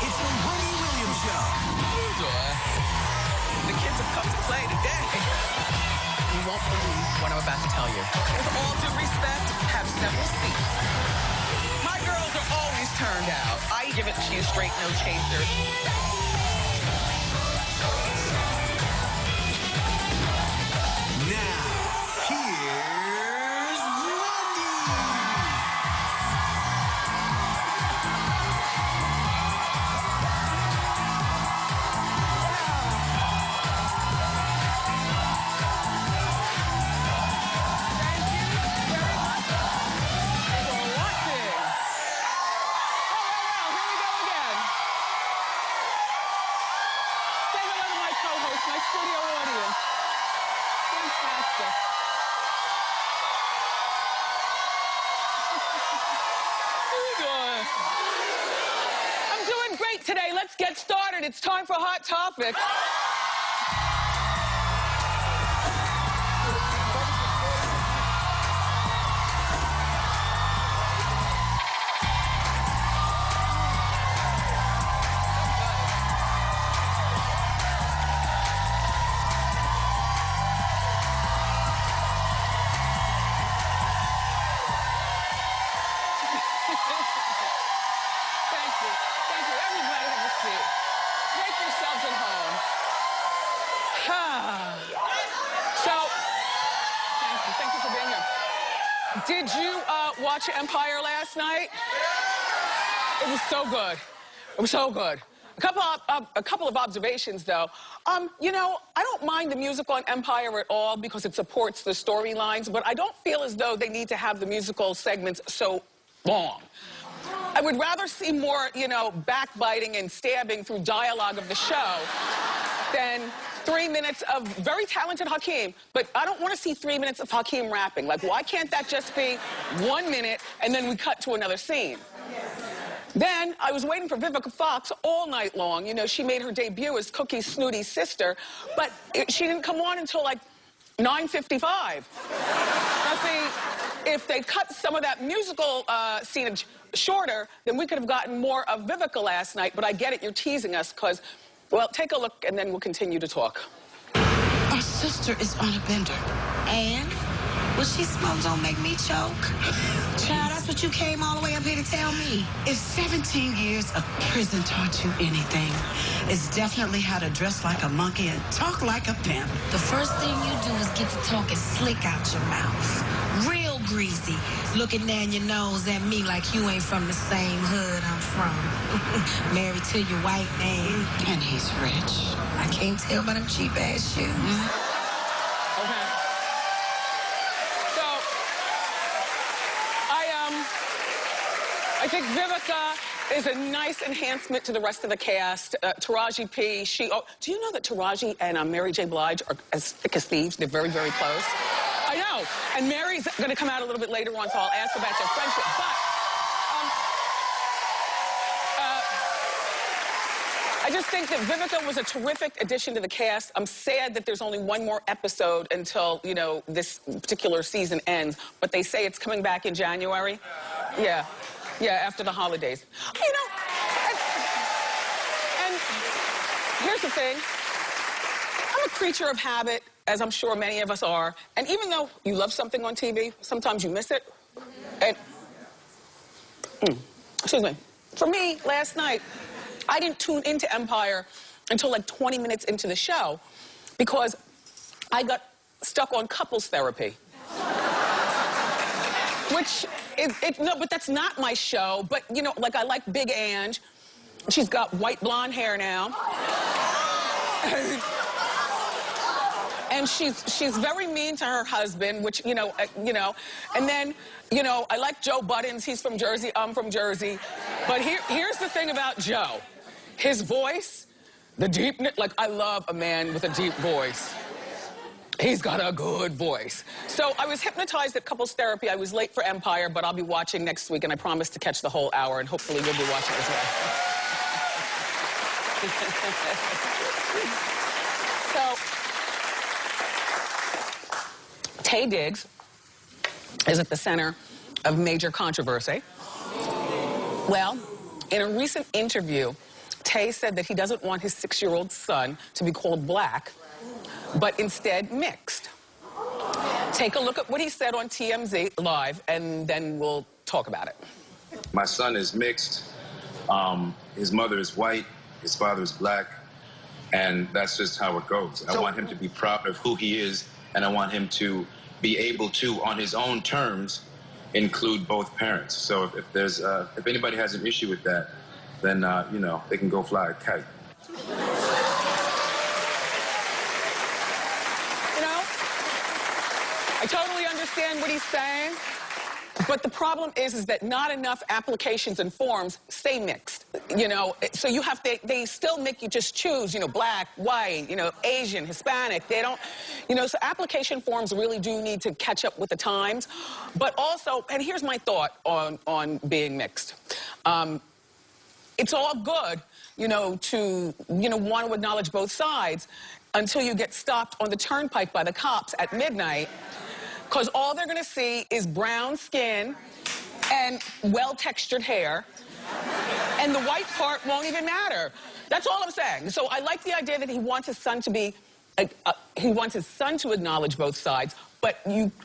It's the Wendy Williams Show. The kids have come to play today. You won't believe what I'm about to tell you. With all due respect, have several seats. My girls are always turned out. I give it to you straight, no chasers. Now, here's Wendy. My studio audience. Fantastic. How you doing? I'm doing great today. Let's get started. It's time for Hot Topics. Thank you. Everybody have a seat. Make yourselves at home. So, thank you for being here. Did you watch Empire last night? It was so good. It was so good. A couple of observations, though. You know, I don't mind the musical on Empire at all because it supports the storylines, but I don't feel as though they need to have the musical segments so long. I would rather see more, you know, backbiting and stabbing through dialogue of the show than 3 minutes of very talented Hakeem. But I don't want to see 3 minutes of Hakeem rapping. Like, why can't that just be 1 minute and then we cut to another scene? Then I was waiting for Vivica Fox all night long. You know, she made her debut as Cookie Snooty's sister, but she didn't come on until like 9:55. Now see, if they cut some of that musical scenage shorter, then we could have gotten more of Vivica last night. But I get it, you're teasing us because, well, take a look and then we'll continue to talk. Our sister is on a bender. And what she smokes don't make me choke. Child, that's what you came all the way up here to tell me. If 17 years of prison taught you anything, it's definitely how to dress like a monkey and talk like a pimp. The first thing you do is get to talking slick out your mouth. Real greasy. Looking down your nose at me like you ain't from the same hood I'm from. Married to your white man. And he's rich. I can't tell by them cheap-ass shoes. Okay. So, I think Vivica is a nice enhancement to the rest of the cast. Taraji P, do you know that Taraji and Mary J Blige are as thick as thieves? They're very, very close. I know. And Mary's going to come out a little bit later on, so I'll ask about their friendship. But I just think that Vivica was a terrific addition to the cast. I'm sad that there's only one more episode until, you know, this particular season ends. But they say it's coming back in January. Yeah. Yeah, after the holidays. You know, and here's the thing. I'm a creature of habit, as I'm sure many of us are. And even though you love something on TV, sometimes you miss it. And, excuse me. For me, last night, I didn't tune into Empire until like 20 minutes into the show because I got stuck on couples therapy. Which, no, but that's not my show. But, you know, like I like Big Ange. She's got white blonde hair now. And she's very mean to her husband, which, you know, and then, you know, I like Joe Buttons. He's from Jersey. I'm from Jersey. But here's the thing about Joe. His voice, the deep, like, I love a man with a deep voice. He's got a good voice. So I was hypnotized at couples therapy. I was late for Empire, but I'll be watching next week, and I promise to catch the whole hour, and hopefully you'll be watching as well. So, Taye Diggs is at the center of major controversy. Well, in a recent interview Taye said that he doesn't want his 6-year-old son to be called black, but instead mixed. Take a look at what he said on TMZ Live, and then we'll talk about it. My son is mixed. His mother is white, his father is black, and that's just how it goes. I want him to be proud of who he is, and I want him to be able to, on his own terms, include both parents. So if anybody has an issue with that, then you know, they can go fly a kite. You know, I totally understand what he's saying, but the problem is that not enough applications and forms say mixed. You know, so you have to, they still make you just choose, you know, black, white, you know, Asian, Hispanic. They don't, you know, so application forms really do need to catch up with the times. But also, and here's my thought on being mixed. It's all good, you know, to, you know, want to acknowledge both sides until you get stopped on the turnpike by the cops at midnight, because all they're going to see is brown skin and well-textured hair, and the white part won't even matter. That's all I'm saying. So I like the idea that he wants his son to be, he wants his son to acknowledge both sides, but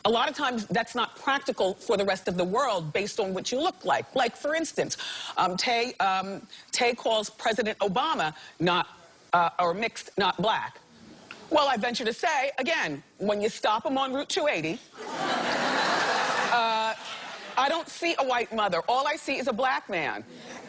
a lot of times that's not practical for the rest of the world based on what you look like. Like, for instance, Taye calls President Obama or mixed, not black. Well, I venture to say, again, when you stop him on Route 280, I don't see a white mother. All I see is a black man.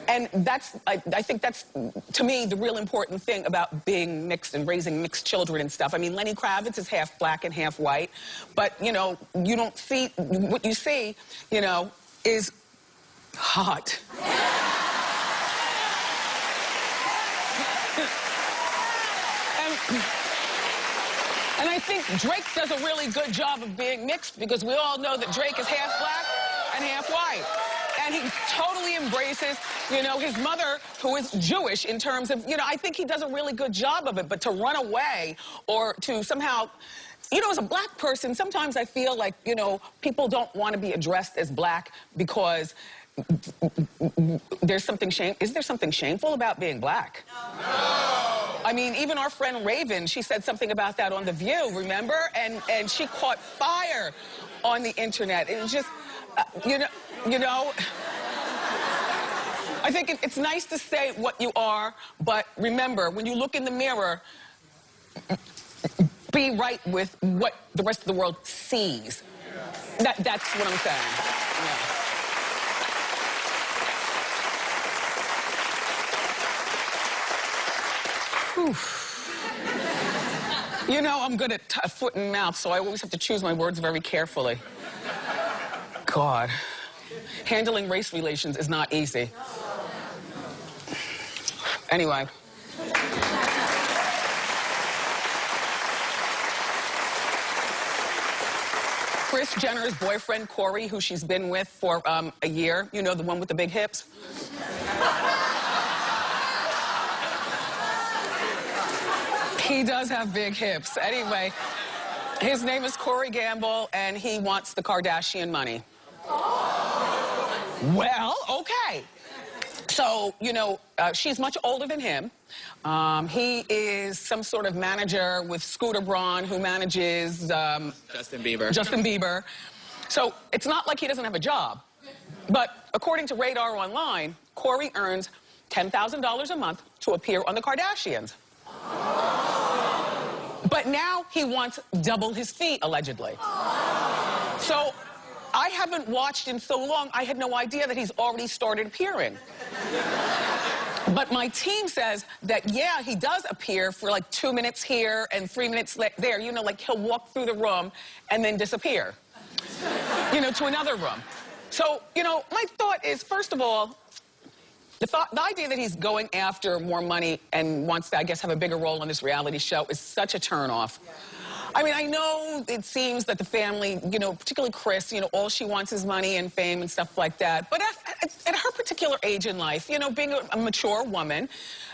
And that's, I think that's, to me, the real important thing about being mixed and raising mixed children and stuff. I mean, Lenny Kravitz is half black and half white, but, you know, you don't see, what you see, you know, is hot. And I think Drake does a really good job of being mixed, because we all know that Drake is half black and half white. And he totally embraces, you know, his mother, who is Jewish in terms of, you know, I think he does a really good job of it. But to run away or to somehow, you know, as a black person, sometimes I feel like, you know, people don't want to be addressed as black because there's something is there something shameful about being black? No. I mean, even our friend Raven, she said something about that on The View, remember? And she caught fire on the internet. It was just, you know, I think it's nice to say what you are, but remember, when you look in the mirror, be right with what the rest of the world sees. That's what I'm saying. Yeah. Whew. You know, I'm good at foot and mouth, so I always have to choose my words very carefully. God. Handling race relations is not easy. Anyway. Kris Jenner's boyfriend, Corey, who she's been with for a year, you know, the one with the big hips? He does have big hips. Anyway, his name is Corey Gamble, and he wants the Kardashian money. Well, okay. So, you know, she's much older than him. He is some sort of manager with Scooter Braun, who manages... Justin Bieber. Justin Bieber. So it's not like he doesn't have a job. But according to Radar Online, Corey earns $10,000 a month to appear on the Kardashians. But now he wants double his fee, allegedly. So I haven't watched in so long, I had no idea that he's already started appearing. But my team says that, yeah, he does appear for like 2 minutes here and 3 minutes there. You know, like he'll walk through the room and then disappear, you know, to another room. So, you know, my thought is, first of all, the idea that he's going after more money and wants to, I guess, have a bigger role on this reality show is such a turnoff. I mean, I know it seems that the family, you know, particularly Kris, you know, all she wants is money and fame and stuff like that. But at her particular age in life, you know, being a mature woman,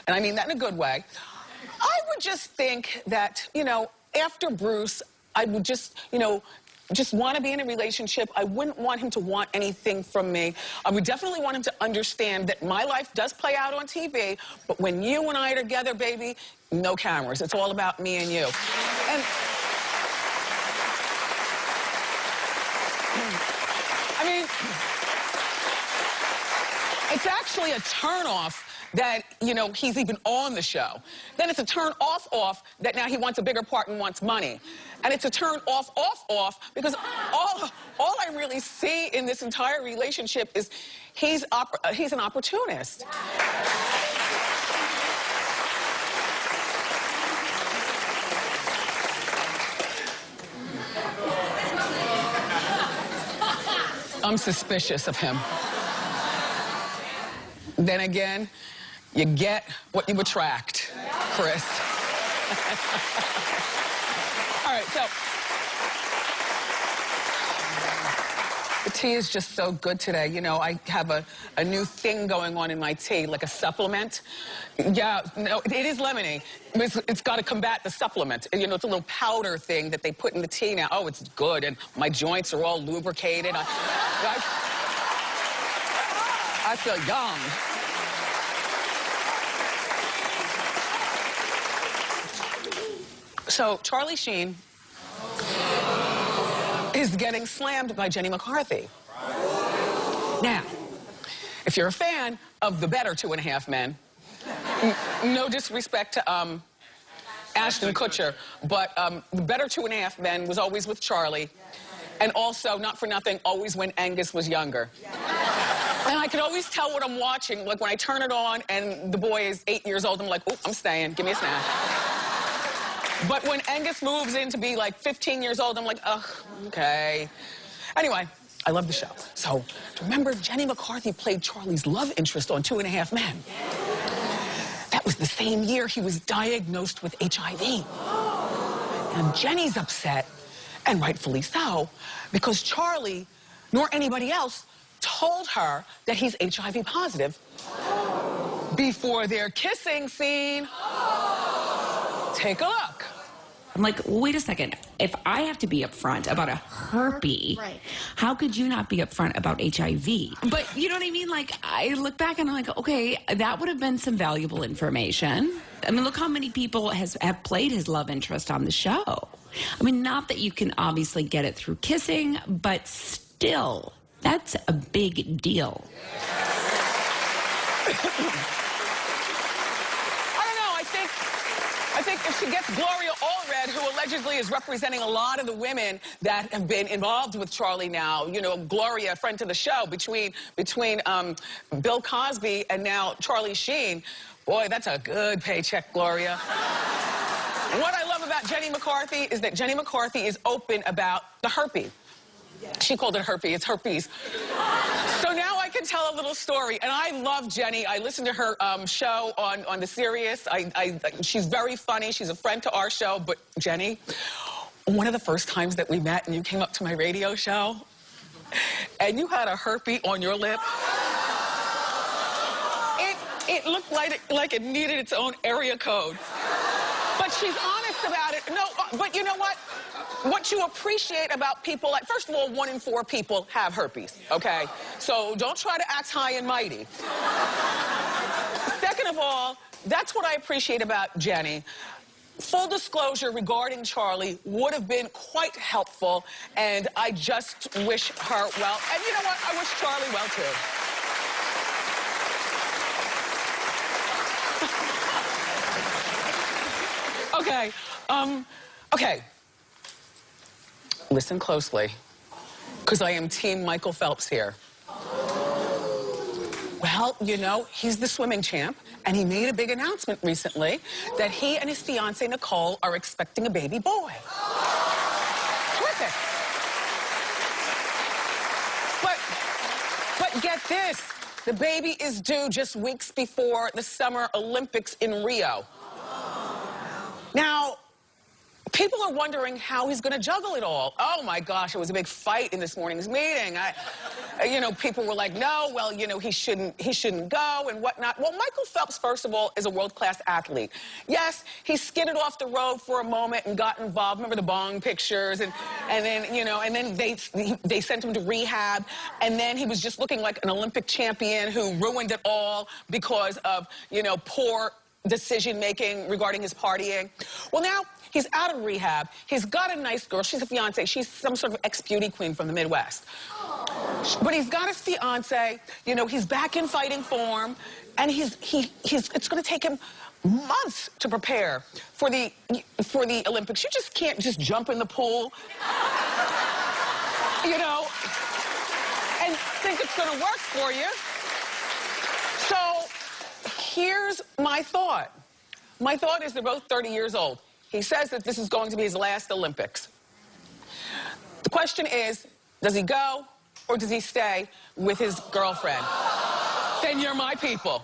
and I mean that in a good way, I would just think that, you know, after Bruce, I would just, you know, just want to be in a relationship. I wouldn't want him to want anything from me. I would definitely want him to understand that my life does play out on TV, but when you and I are together, baby, no cameras. It's all about me and you. And I mean, it's actually a turnoff that, you know, he's even on the show. Then it's a turn off that now he wants a bigger part and wants money. And it's a turn off because all I really see in this entire relationship is he's an opportunist. I'm suspicious of him. Then again, you get what you attract, Kris. All right, so the tea is just so good today. You know, I have a new thing going on in my tea, like a supplement. Yeah, no, it is lemony. It's got to combat the supplement. You know, it's a little powder thing that they put in the tea now. Oh, it's good, and my joints are all lubricated. I feel young. So Charlie Sheen is getting slammed by Jenny McCarthy. Now, if you're a fan of the better 2.5 Men, no disrespect to Ashton Kutcher, but the better 2.5 Men was always with Charlie, and also, not for nothing, always when Angus was younger. And I could always tell what I'm watching, like when I turn it on and the boy is 8 years old, I'm like, oh, I'm staying, give me a snack. But when Angus moves in to be like 15 years old, I'm like, ugh, okay. Anyway, I love the show. So, remember, Jenny McCarthy played Charlie's love interest on 2.5 Men. That was the same year he was diagnosed with HIV. And Jenny's upset, and rightfully so, because Charlie, nor anybody else, told her that he's HIV positive before their kissing scene. Take a look. I'm like, wait a second. If I have to be upfront about a herpes, right, how could you not be upfront about HIV? But you know what I mean? Like, I look back and I'm like, okay, that would have been some valuable information. I mean, look how many people have played his love interest on the show. I mean, not that you can obviously get it through kissing, but still, that's a big deal. I think if she gets Gloria Allred, who allegedly is representing a lot of the women that have been involved with Charlie now, you know, Gloria, a friend to the show, between Bill Cosby and now Charlie Sheen, boy, that's a good paycheck, Gloria. And what I love about Jenny McCarthy is that Jenny McCarthy is open about the herpes. She called it herpes. It's herpes. So now I can tell a little story. And I love Jenny. I listen to her show on the Sirius. She's very funny. She's a friend to our show. But Jenny, one of the first times that we met and you came up to my radio show and you had a herpes on your lip, it looked like it needed its own area code. But she's honest about it. No, but you know what? What you appreciate about people, like, first of all, 1 in 4 people have herpes, okay? So don't try to act high and mighty. Second of all, that's what I appreciate about Jenny. Full disclosure regarding Charlie would have been quite helpful, and I just wish her well. And you know what? I wish Charlie well, too. Okay, okay. Listen closely, because I am Team Michael Phelps here. Well, you know, he's the swimming champ, and he made a big announcement recently that he and his fiancée, Nicole, are expecting a baby boy. Terrific. But get this, the baby is due just weeks before the Summer Olympics in Rio. Now, people are wondering how he's going to juggle it all. Oh, my gosh, it was a big fight in this morning's meeting. You know, people were like, no, well, you know, he shouldn't go and whatnot. Well, Michael Phelps, first of all, is a world-class athlete. Yes, he skidded off the road for a moment and got involved. Remember the bong pictures? And then, you know, and then they sent him to rehab. And then he was just looking like an Olympic champion who ruined it all because of, you know, poor decision-making regarding his partying. Well, now he's out of rehab. He's got a nice girl. She's a fiance. She's some sort of ex-beauty queen from the Midwest. But he's got his fiance. You know, he's back in fighting form, and it's going to take him months to prepare for the Olympics. You just can't just jump in the pool, you know, and think it's going to work for you. So here's my thought. My thought is they're both 30 years old. He says that this is going to be his last Olympics. The question is, does he go or does he stay with his girlfriend? Then you're my people.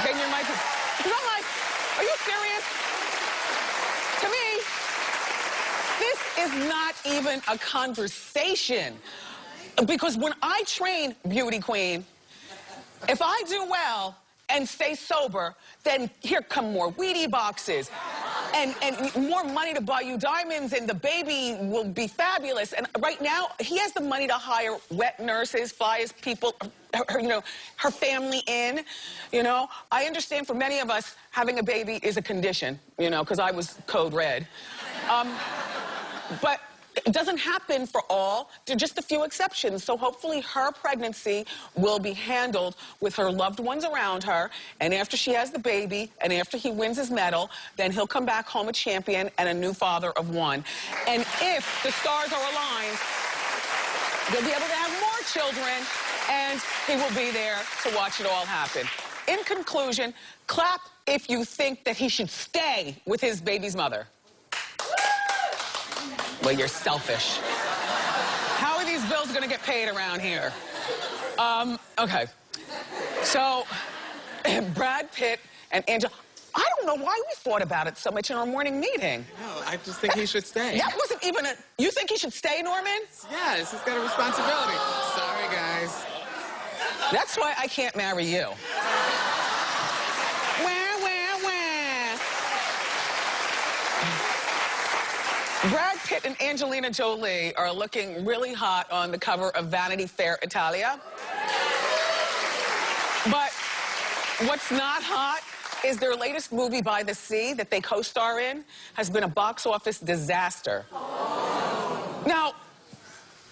Then you're my people. Because I'm like, are you serious? To me, this is not even a conversation. Because when I train Beauty Queen, if I do well and stay sober, then here come more Wheatie boxes and more money to buy you diamonds, and the baby will be fabulous. And right now, he has the money to hire wet nurses, fly his people, her family in, you know. I understand for many of us, having a baby is a condition, you know, because I was code red. But it doesn't happen for all. There are just a few exceptions. So hopefully her pregnancy will be handled with her loved ones around her. And after she has the baby and after he wins his medal, then he'll come back home a champion and a new father of one. And if the stars are aligned, they'll be able to have more children, and he will be there to watch it all happen. In conclusion, clap if you think that he should stay with his baby's mother. Well, you're selfish. How are these bills going to get paid around here? Okay. So, Brad Pitt and Angelina, I don't know why we thought about it so much in our morning meeting. No, I just think he should stay. That wasn't even a... You think he should stay, Norman? Yes, he's got a responsibility. Sorry, guys. That's why I can't marry you. Brad Pitt and Angelina Jolie are looking really hot on the cover of Vanity Fair Italia. But what's not hot is their latest movie, By the Sea, that they co-star in, has been a box office disaster. Now,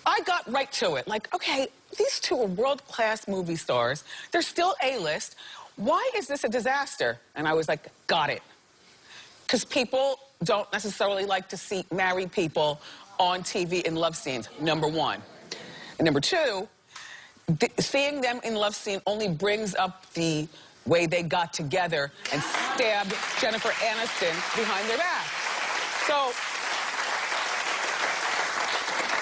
I got right to it. Like, okay, these two are world-class movie stars. They're still A-list. Why is this a disaster? And I was like, got it. Because people don't necessarily like to see married people on TV in love scenes, number one. And number two, seeing them in love scene only brings up the way they got together and stabbed Jennifer Aniston behind their back. So,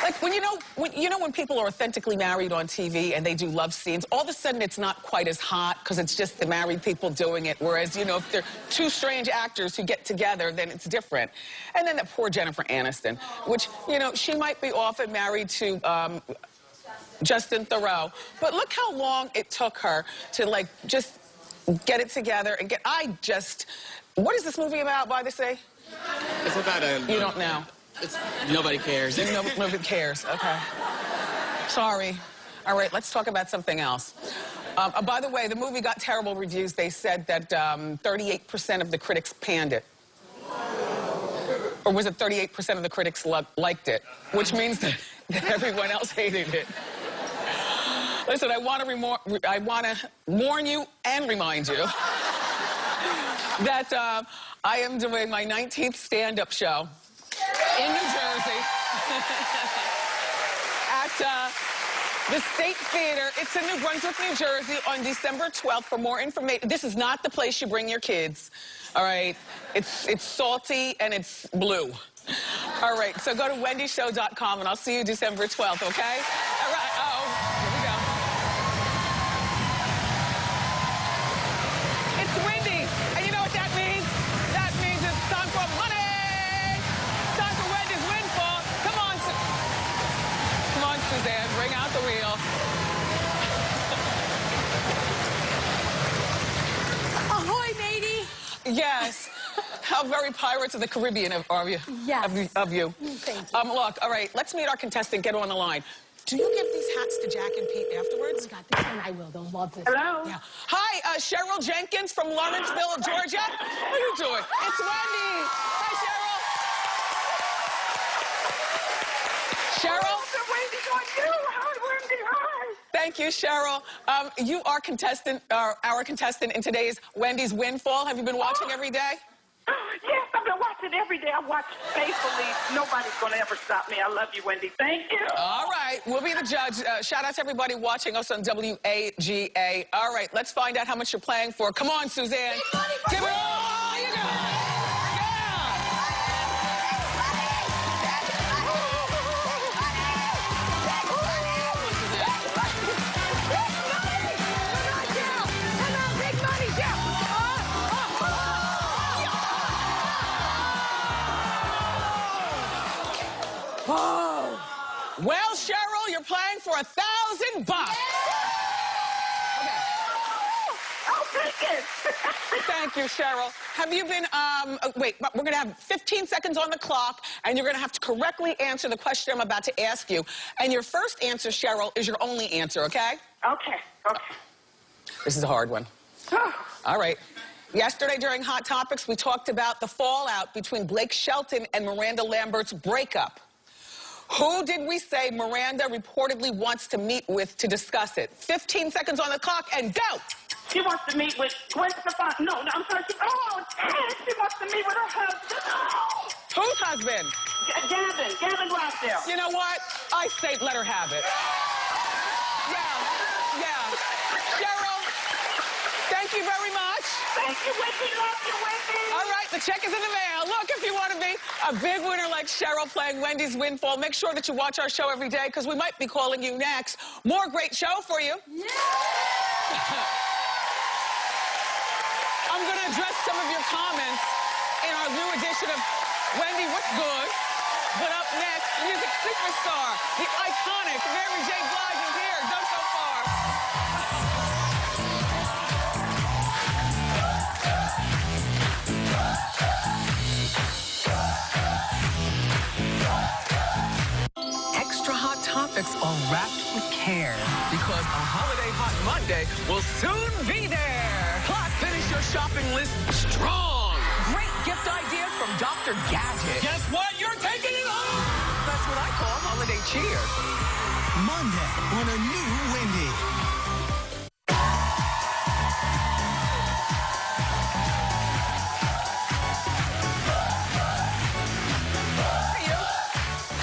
like, when people are authentically married on TV and they do love scenes, all of a sudden it's not quite as hot because it's just the married people doing it. Whereas, you know, if they're two strange actors who get together, then it's different. And then that poor Jennifer Aniston, which, you know, she might be often married to Justin Theroux. But look how long it took her to, like, just get it together and what is this movie about, By the Sea? It's about a... You don't know. Nobody cares. Nobody cares, okay. Sorry. All right, let's talk about something else. By the way, the movie got terrible reviews. They said that 38% of the critics panned it. Or was it 38% of the critics liked it? Which means that everyone else hated it. Listen, I want to warn you and remind you that I am doing my 19th stand-up show in New Jersey at the State Theater. It's in New Brunswick, New Jersey on December 12th. For more information, this is not the place you bring your kids, all right? It's salty and it's blue. All right, so go to wendyshow.com and I'll see you December 12th, okay? All right, here we go. It's Wendy, and you know what that means? That means it's time for money! Time Yes. How very Pirates of the Caribbean are you? Yes. Of you. Thank you. Look, all right, let's meet our contestant. Get on the line. Do you give these hats to Jack and Pete afterwards? Oh, God, this one I will. They'll love this. Hello? Yeah. Hi, Cheryl Jenkins from Lawrenceville, Georgia. How are you doing? It's Wendy. Hi, Cheryl. Cheryl? Wendy on you. Hi, Wendy. Hi. Thank you, Cheryl. You are our contestant in today's Wendy's Windfall. Have you been watching every day? Yes, I've been watching every day. I watch faithfully. Nobody's going to ever stop me. I love you, Wendy. Thank you. All right. We'll be the judge. Shout out to everybody watching us on WAGA. All right. Let's find out how much you're playing for. Come on, Suzanne. Give it all you got. Whoa. Well, Cheryl, you're playing for $1,000. Okay. I'll take it. Thank you, Cheryl. Have you been, wait, we're going to have 15 seconds on the clock, and you're going to have to correctly answer the question I'm about to ask you. And your first answer, Cheryl, is your only answer, okay? Okay. This is a hard one. All right. Yesterday during Hot Topics, we talked about the fallout between Blake Shelton and Miranda Lambert's breakup. Who did we say Miranda reportedly wants to meet with to discuss it? 15 seconds on the clock and go! She wants to meet with Gwen Stefani. No, I'm sorry. She wants to meet with her husband. Whose husband? Gavin Rossdale. You know what? I say let her have it. Yeah. Cheryl, thank you very much. Thank you, Wendy. Love you, Wendy. All right, the check is in the mail. Look, if you want to be a big winner like Cheryl playing Wendy's Windfall, make sure that you watch our show every day because we might be calling you next. More great show for you. Yeah. I'm going to address some of your comments in our new edition of Wendy, What's Good? But up next, music superstar, the iconic Mary J. Blige is here. Don't go far. Extra Hot Topics are wrapped with care because a holiday Hot Monday will soon be there. Plus, finish your shopping list strong. Great gift ideas from Dr. Gadget. Guess what? You're taking it home. That's what I call holiday cheer. Monday on a new Wendy. Hey, you.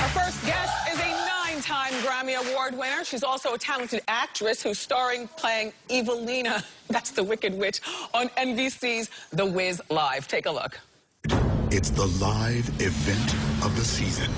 Our first guest is a 9-time Grammy Award winner. She's also a talented actress who's playing Evelina, that's the Wicked Witch, on NBC's The Wiz Live. Take a look. It's the live event of the season.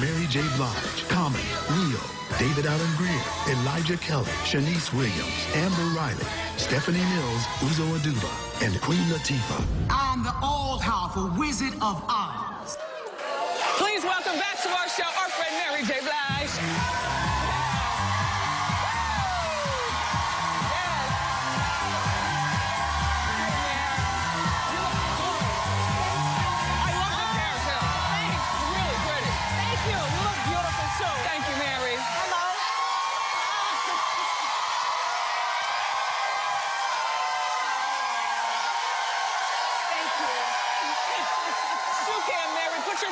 Mary J. Blige, Common, Leo, David Allen Greer, Elijah Kelly, Shanice Williams, Amber Riley, Stephanie Mills, Uzo Aduba, and Queen Latifah. I'm the all-powerful Wizard of Oz. Please welcome back to our show, our friend Mary J. Blige.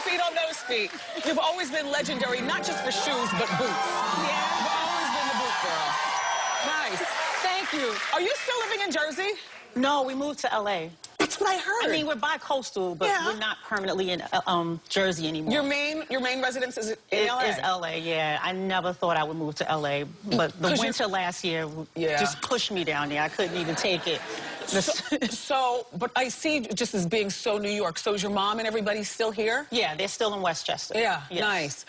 Feet on those feet. You've always been legendary, not just for shoes, but boots. Yeah. You've always been the boot girl. Nice. Thank you. Are you still living in Jersey? No, we moved to L.A. That's what I heard. I mean, we're bi-coastal, but we're not permanently in Jersey anymore. Your main residence is in L.A.? Is L.A., yeah. I never thought I would move to L.A., but the winter last year just pushed me down there. I couldn't even take it. But I see just as being so New York. So is your mom and everybody still here? Yeah, they're still in Westchester. Yeah, yes. Nice.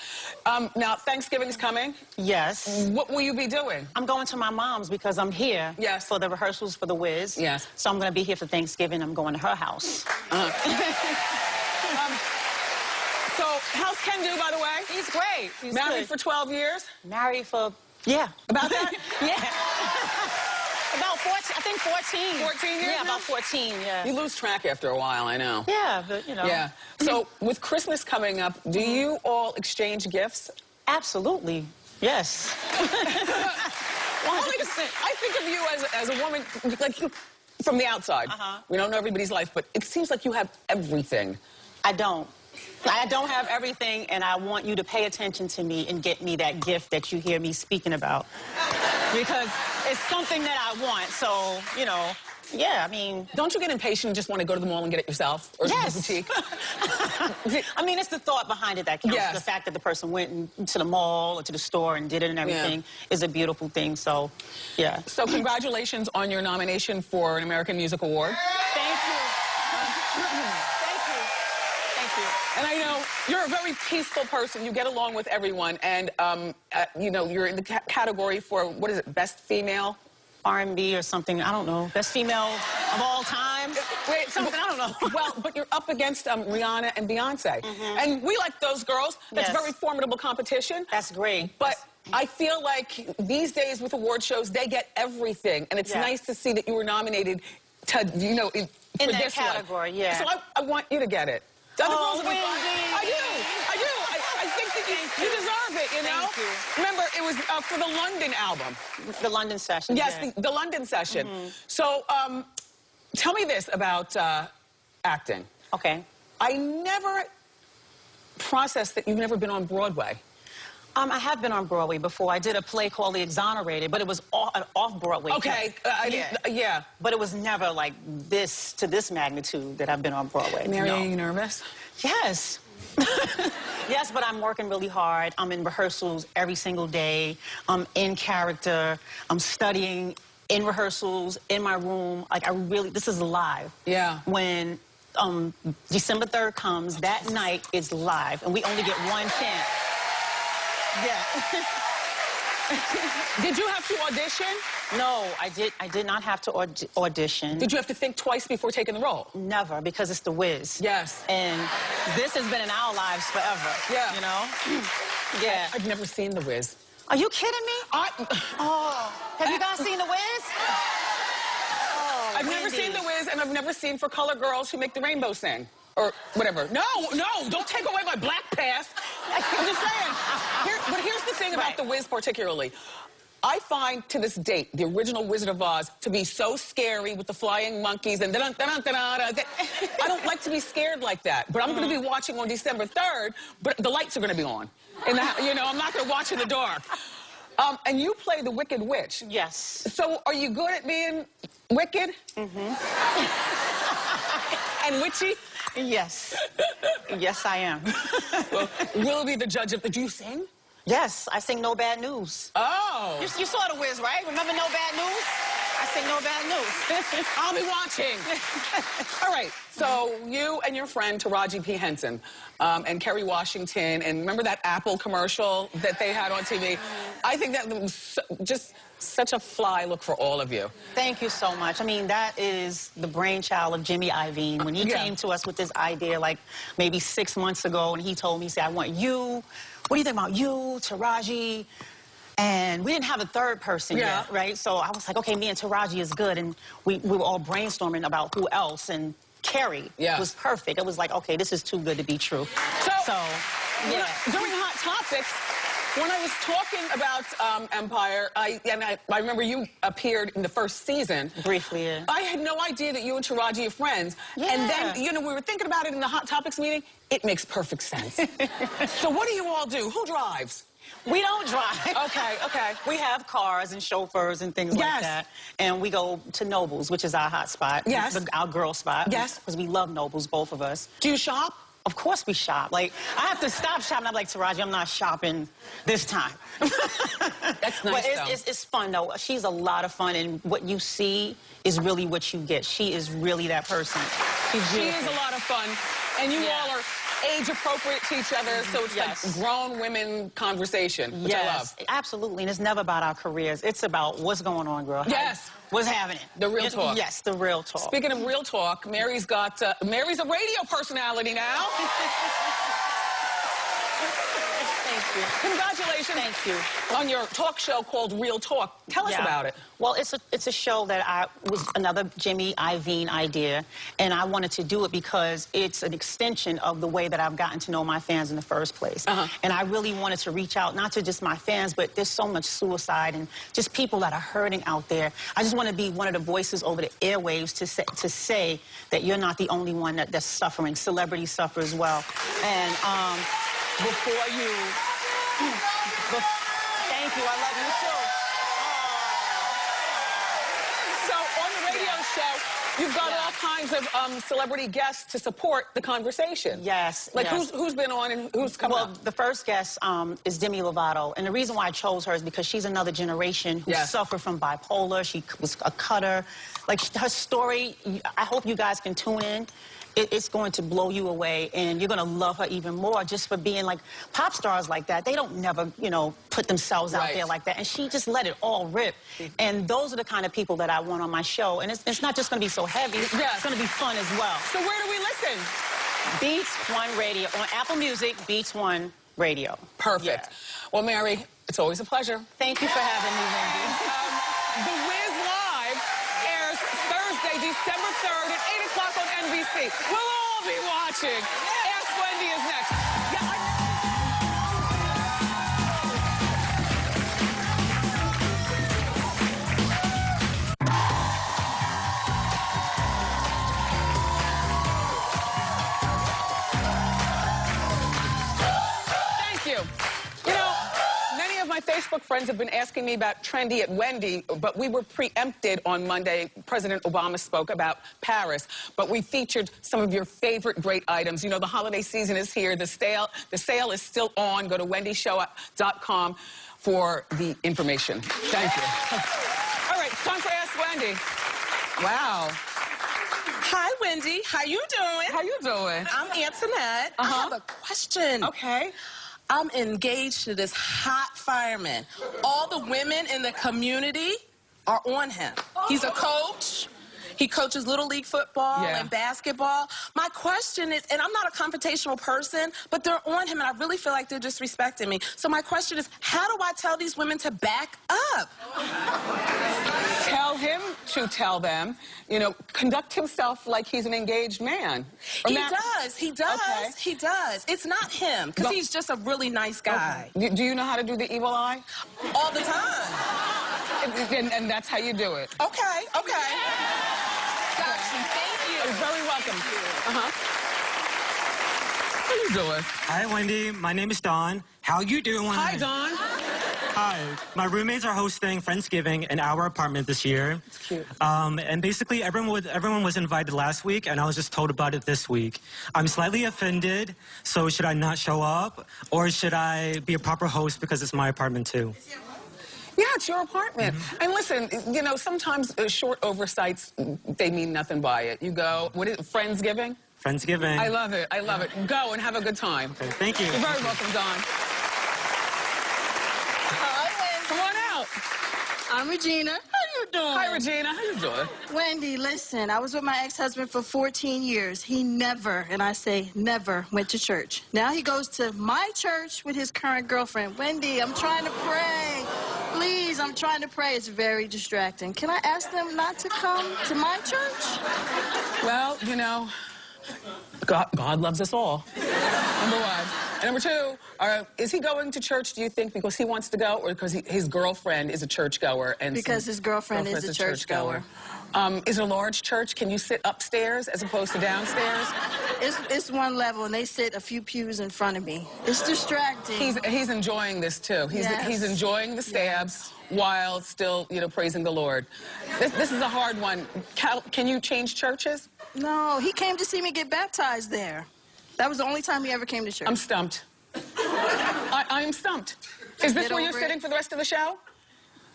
Now, Thanksgiving's coming? Yes. What will you be doing? I'm going to my mom's because I'm here for the rehearsals for The Wiz. Yes. So I'm going to be here for Thanksgiving. I'm going to her house. So, how's Ken do, by the way? He's great. He's married good. for 12 years? Married for, yeah. About that? Yeah. About 14, I think 14. 14 years Yeah, now? about 14, yeah. You lose track after a while, I know. Yeah, but, you know. Yeah. So, with Christmas coming up, do you all exchange gifts? Absolutely. Yes. 100%. I think of you as a woman, like, from the outside. We don't know everybody's life, but it seems like you have everything. I don't. I don't have everything, and I want you to pay attention to me and get me that gift that you hear me speaking about. Because it's something that I want, so, you know, yeah, I mean... Don't you get impatient and just want to go to the mall and get it yourself? Or yes. the boutique? I mean, it's the thought behind it that counts. Yes. The fact that the person went to the mall or to the store and did it and everything is a beautiful thing, so, yeah. So congratulations on your nomination for an American Music Award. Thank you. And I know you're a very peaceful person. You get along with everyone. And, you know, you're in the category for, what is it, Best Female? R&B or something, I don't know. Best female of all time? Wait, something, I don't know. Well, but you're up against Rihanna and Beyonce. And we like those girls. That's very formidable competition. That's great. But I feel like these days with award shows, they get everything. And it's nice to see that you were nominated to, you know, in that category, So I want you to get it. The other girls will be fine. Wendy. I do. I think that you deserve it, you know? Thank you. Remember, it was for the London album. The London session. Yes, the London session. So, tell me this about acting. Okay. I never processed that you've never been on Broadway. I have been on Broadway before. I did a play called The Exonerated, but it was an off-Broadway Okay, play. But it was never like this, to this magnitude that I've been on Broadway. Mary, are you nervous? Yes. Yes, but I'm working really hard. I'm in rehearsals every single day. I'm in character. I'm studying in rehearsals, in my room. Like, this is live. Yeah. When December 3rd comes, that night it's live, and we only get one chance. Yeah. Did you have to audition? No, I did not have to audition. Did you have to think twice before taking the role? Never, because it's The Wiz. Yes. And this has been in our lives forever. Yeah. You know? Yeah. I've never seen The Wiz. Are you kidding me? Have you guys seen The Wiz? I've never seen The Wiz, and I've never seen For Color Girls Who Make the Rainbow Sing. Or whatever. No, don't take away my black pass. I'm just saying. But here's the thing about The Wiz particularly. I find, to this date, the original Wizard of Oz to be so scary with the flying monkeys and I don't like to be scared like that. But I'm going to be watching on December 3rd, but the lights are going to be on. You know, I'm not going to watch in the dark. And you play the Wicked Witch. Yes. So are you good at being wicked? And witchy? Yes. Yes, I am. Well, we'll be the judge of do you sing? Yes, I sing No Bad News. Oh. You saw The Wiz, right? Remember No Bad News? I sing No Bad News. I'll be watching. All right, so you and your friend Taraji P. Henson and Kerry Washington, and remember that Apple commercial that they had on TV? I think that was just such a fly look for all of you. Thank you so much. I mean, that is the brainchild of Jimmy Iovine. When he came to us with this idea, like maybe 6 months ago, and he told me, he said, I want you. What do you think about you, Taraji? And we didn't have a third person yet, right? So I was like, okay, me and Taraji is good. And we were all brainstorming about who else. And Kerry was perfect. It was like, okay, this is too good to be true. So yeah. During Hot Topics, when I was talking about Empire, I remember you appeared in the first season. Briefly, yeah. I had no idea that you and Taraji are friends. Yeah. And then, you know, we were thinking about it in the Hot Topics meeting. It makes perfect sense. So what do you all do? Who drives? We don't drive. Okay. We have cars and chauffeurs and things like that. And we go to Nobles, which is our hot spot. Yes. Our girl spot. Yes. Because we love Nobles, both of us. Do you shop? Of course we shop. Like, I have to stop shopping. I'm like, Taraji, I'm not shopping this time. That's nice, but it's fun, though. She's a lot of fun, and what you see is really what you get. She is really that person. She is a lot of fun, and you all are age-appropriate to each other, so it's like grown women conversation, which I love. Absolutely, and it's never about our careers. It's about what's going on, girl. Yes. What's happening? The real talk. Yes, the real talk. Speaking of real talk, Mary's a radio personality now. Thank you. Congratulations. Thank you. On your talk show called Real Talk. Tell us about it. Well, it's a show that was another Jimmy Iovine idea, and I wanted to do it because it's an extension of the way that I've gotten to know my fans in the first place. And I really wanted to reach out, not to just my fans, but there's so much suicide and just people that are hurting out there. I just want to be one of the voices over the airwaves to say that you're not the only one that's suffering. Celebrities suffer as well. And before you... Thank you. I love you, too. So on the radio show, you've got all kinds of celebrity guests to support the conversation. Yes. Like who's been on and who's come up? Well, the first guest is Demi Lovato. And the reason why I chose her is because she's another generation who suffered from bipolar. She was a cutter. Like, her story, I hope you guys can tune in. It's going to blow you away, and you're going to love her even more just for being, like, pop stars like that. They don't never, you know, put themselves out there like that. And she just let it all rip. And those are the kind of people that I want on my show. And it's not just going to be so heavy. It's going to be fun as well. So where do we listen? Beats One Radio. On Apple Music, Beats One Radio. Perfect. Well, Mary, it's always a pleasure. Thank you for having me, Wendy. The Wiz Live airs Thursday, December 3rd at 8 o'clock on NBC. We'll all be watching. Ask Wendy is next. Thank you. You know, many of my Facebook friends have been asking me about Trendy at Wendy, but we were preempted on Monday. President Obama spoke about Paris, but we featured some of your favorite great items. You know, the holiday season is here. The sale is still on. Go to wendyshow.com for the information. Thank you. All right, time for Ask Wendy. Wow. Hi, Wendy. How you doing? How you doing? I'm Antoinette. I have a question. Okay. I'm engaged to this hot fireman. All the women in the community are on him. He's a coach. He coaches Little League football and basketball. My question is, and I'm not a confrontational person, but they're on him, and I really feel like they're disrespecting me. So my question is, how do I tell these women to back up? Tell him to tell them, you know, conduct himself like he's an engaged man. He does. Okay. He does. It's not him, because he's just a really nice guy. Okay. Do you know how to do the evil eye? All the time. And that's how you do it. Okay, okay. Got you. Thank you. You're very welcome. How you doing? Hi, Wendy. My name is Don. How you doing? Hi, Don. Hi. My roommates are hosting Friendsgiving in our apartment this year. It's cute. And basically, everyone was invited last week, and I was just told about it this week. I'm slightly offended, so should I not show up? Or should I be a proper host because it's my apartment, too? Yeah, it's your apartment. And listen, you know, sometimes short oversights, they mean nothing by it. You go, what is it, Friendsgiving? Friendsgiving. I love it. I love it. Go and have a good time. Okay, thank you. You're very welcome, Don. Come on out. I'm Regina. How you doing? Hi, Regina. How you doing? Wendy, listen, I was with my ex-husband for 14 years. He never, and I say never, went to church. Now he goes to my church with his current girlfriend. Wendy, I'm trying to pray. Please, I'm trying to pray. It's very distracting. Can I ask them not to come to my church? Well, you know, God loves us all. Number one. And number two, is he going to church, do you think, because he wants to go, or because his girlfriend is a churchgoer? Because his girlfriend is a churchgoer. Is it a large church? Can you sit upstairs as opposed to downstairs? It's one level, and they sit a few pews in front of me. It's distracting. He's enjoying this, too. He's enjoying the stabs while still, you know, praising the Lord. This is a hard one. Can you change churches? No, he came to see me get baptized there. That was the only time he ever came to church. I'm stumped. I'm stumped. Is this where you're sitting for the rest of the show?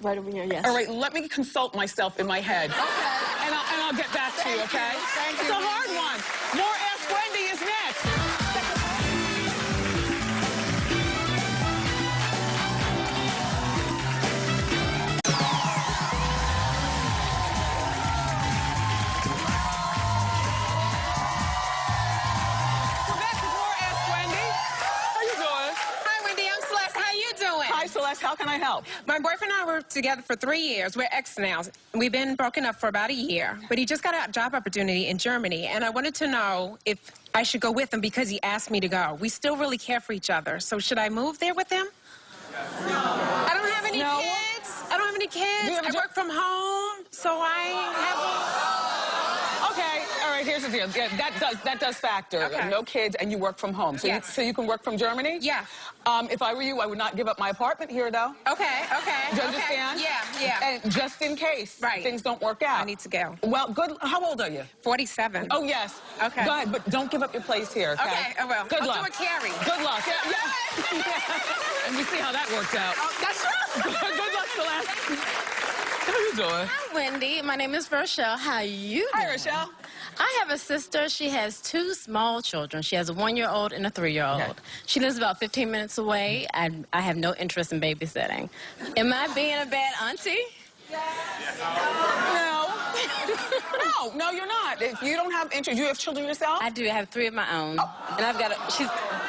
Right over here, yes. All right, let me consult myself in my head. Okay. And I'll get back to you, okay? Thank you. It's a hard one. More Ask Wendy is next. Hi, Wendy. I'm Celeste, how can I help? My boyfriend and I were together for 3 years. We're ex now. We've been broken up for about a year, but he just got a job opportunity in Germany, and I wanted to know if I should go with him because he asked me to go. We still really care for each other, so should I move there with him? No. I don't have any kids. I don't have any kids. I work from home, so I have Okay, all right, here's the deal. Yeah, that does factor. Okay. No kids, and you work from home. So, Yes. so you can work from Germany? Yeah. If I were you, I would not give up my apartment here, though. Okay. Do you understand? Yeah. And just in case things don't work out. I need to go. Well, good. How old are you? 47. Oh, yes. Okay. Go ahead, but don't give up your place here, okay? Okay, I will. Good I'll luck. do a carry. Good luck. Yeah. And we see how that worked out. Oh, that's right. Good luck, Celeste. How you doing? Hi, Wendy. My name is Rochelle. How you doing? Hi, Rochelle. I have a sister. She has 2 small children. She has a 1-year-old and a 3-year-old. Okay. She lives about 15 minutes away. I have no interest in babysitting. Am I being a bad auntie? No, you're not. If you don't have interest, you have children yourself? I do. I have 3 of my own. And I've got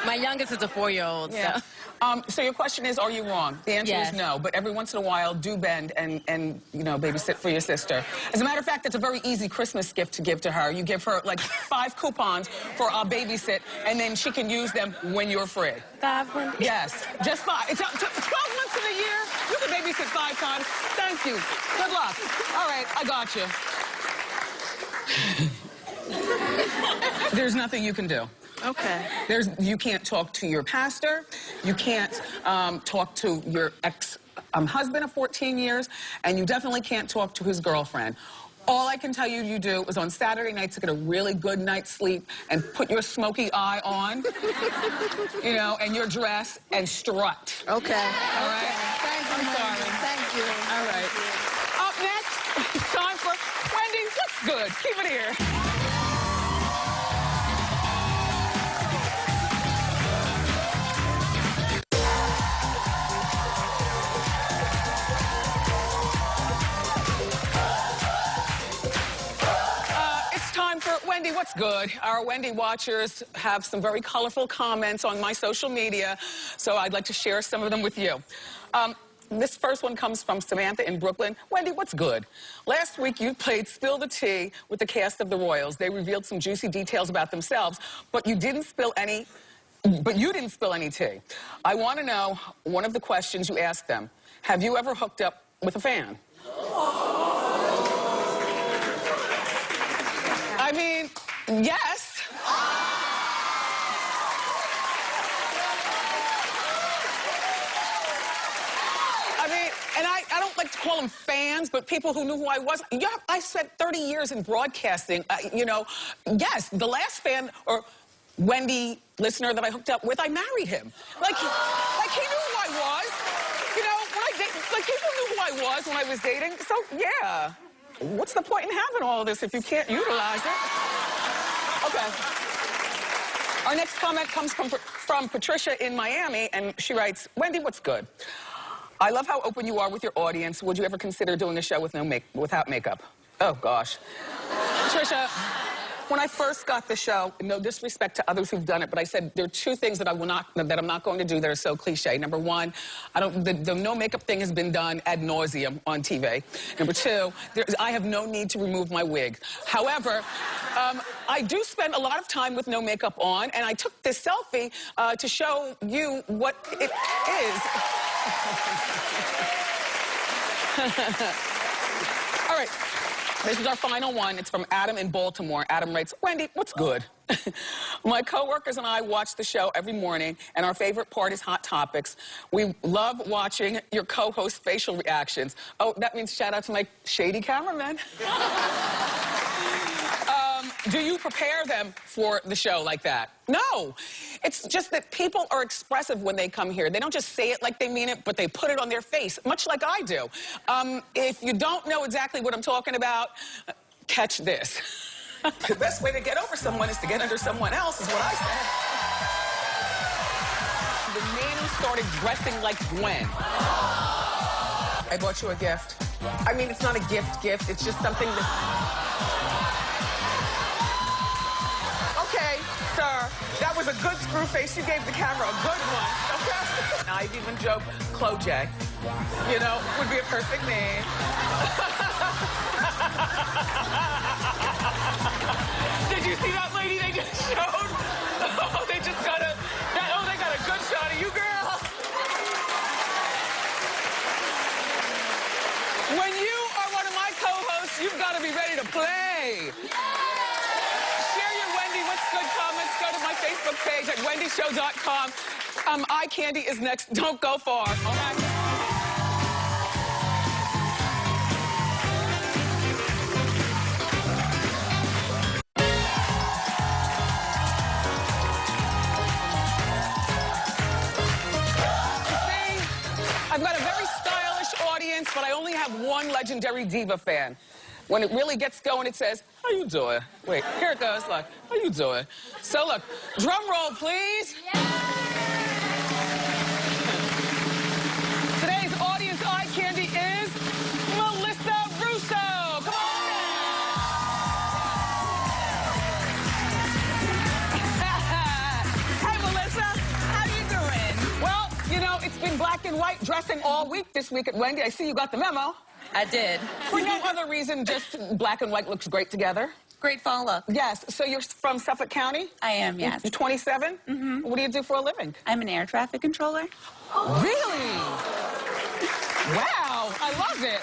my youngest is a 4-year-old. Yeah. So your question is, are you wrong? The answer Yes. is no. But every once in a while, do bend and babysit for your sister. As a matter of fact, it's a very easy Christmas gift to give to her. You give her like 5 coupons for a babysit, and then she can use them when you're free. 5, Wendy? Yes, just 5. It's 12 months in a year. You can babysit 5 times. Thank you. Good luck. All right, I got you. There's nothing you can do. Okay. You can't talk to your pastor. You can't talk to your ex-husband of 14 years. And you definitely can't talk to his girlfriend. All I can tell you you do is on Saturday nights to get a really good night's sleep and put your smoky eye on, and your dress and strut. Okay. All right? Thank you, I'm sorry. Thank you. All right. Up next, it's time for Wendy. What's good? Keep it here. Wendy, what's good? Our Wendy watchers have some very colorful comments on my social media, so I'd like to share some of them with you. This first one comes from Samantha in Brooklyn. Wendy, what's good? Last week you played Spill the Tea with the cast of The Royals. They revealed some juicy details about themselves, but you didn't spill any tea. I want to know one of the questions you asked them. Have you ever hooked up with a fan? I mean, yes. I mean, and I don't like to call them fans, but people who knew who I was. Yeah, I spent 30 years in broadcasting. Yes, the last fan or Wendy listener that I hooked up with, I married him. Like he knew who I was. People knew who I was when I was dating. So, yeah. What's the point in having all this if you can't utilize it? Okay. Our next comment comes from Patricia in Miami, and she writes, Wendy, what's good? I love how open you are with your audience. Would you ever consider doing a show with without makeup? Oh, gosh. Patricia, when I first got the show, no disrespect to others who've done it, but I said there are 2 things that I'm not going to do that are so cliche. Number 1, the no makeup thing has been done ad nauseum on TV. Number 2, I have no need to remove my wig. However, I do spend a lot of time with no makeup on, and I took this selfie to show you what it is. All right. This is our final one. It's from Adam in Baltimore. Adam writes, Wendy, what's good? My coworkers and I watch the show every morning, and our favorite part is Hot Topics. We love watching your co-host facial reactions. Oh, that means shout out to my shady cameraman. Do you prepare them for the show like that? No. It's just that people are expressive when they come here. They don't just say it like they mean it, but they put it on their face, much like I do. If you don't know exactly what I'm talking about, catch this. The best way to get over someone is to get under someone else, is what I said. The man who started dressing like Gwen. I bought you a gift. I mean, it's not a gift. It's just something that... Okay, sir. That was a good screw face. You gave the camera a good one. Okay. I've even joked Clo-J, you know, would be a perfect name. Did you see that lady they just showed? Oh, they just got a good shot of you, girl. When you are one of my co-hosts, you've got to be ready to play. Share your Wendy What's Good comments. Go to my Facebook page at wendyshow.com. Eye candy is next. Don't go far, all right? I've got a very stylish audience, but I only have one legendary Diva fan. When it really gets going, it says, how you doing? Wait, here it goes, look, how you doing? So look, drum roll, please. Today's audience eye candy is Melissa Russo. Come on Hey, Melissa, how you doing? Well, you know, it's been black and white dressing all week this week at Wendy. I see you got the memo. I did. For no other reason, just black and white looks great together. Great fall look. Yes. So you're from Suffolk County? I am, yes. You're 27? Mm-hmm. What do you do for a living? I'm an air traffic controller. Really? Wow, I love it.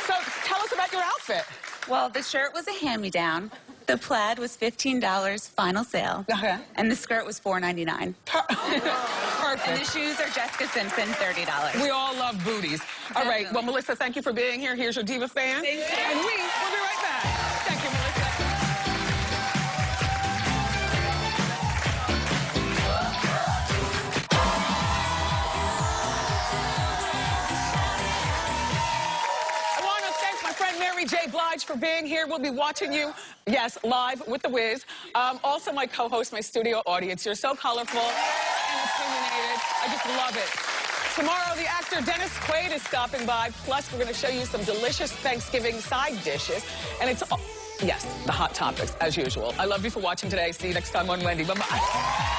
So tell us about your outfit. Well, the shirt was a hand-me-down. The plaid was $15, final sale. Okay. And the skirt was $4.99. Perfect. And the shoes are Jessica Simpson, $30. We all love booties. All right, well, Melissa, thank you for being here. Here's your Diva Fan. Thank you. And we will be right back. Thank you, Melissa. J Blige for being here. We'll be watching you, yes, live with The Wiz. Also, my co-host, my studio audience. You're so colorful and opinionated. I just love it. Tomorrow, the actor Dennis Quaid is stopping by. Plus, we're going to show you some delicious Thanksgiving side dishes. And it's, yes, the hot topics, as usual. I love you for watching today. See you next time on Wendy. Bye-bye.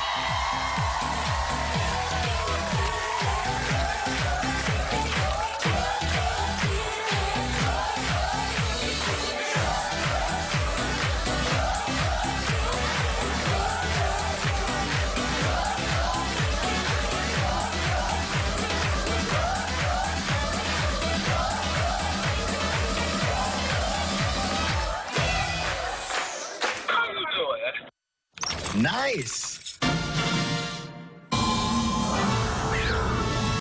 Nice.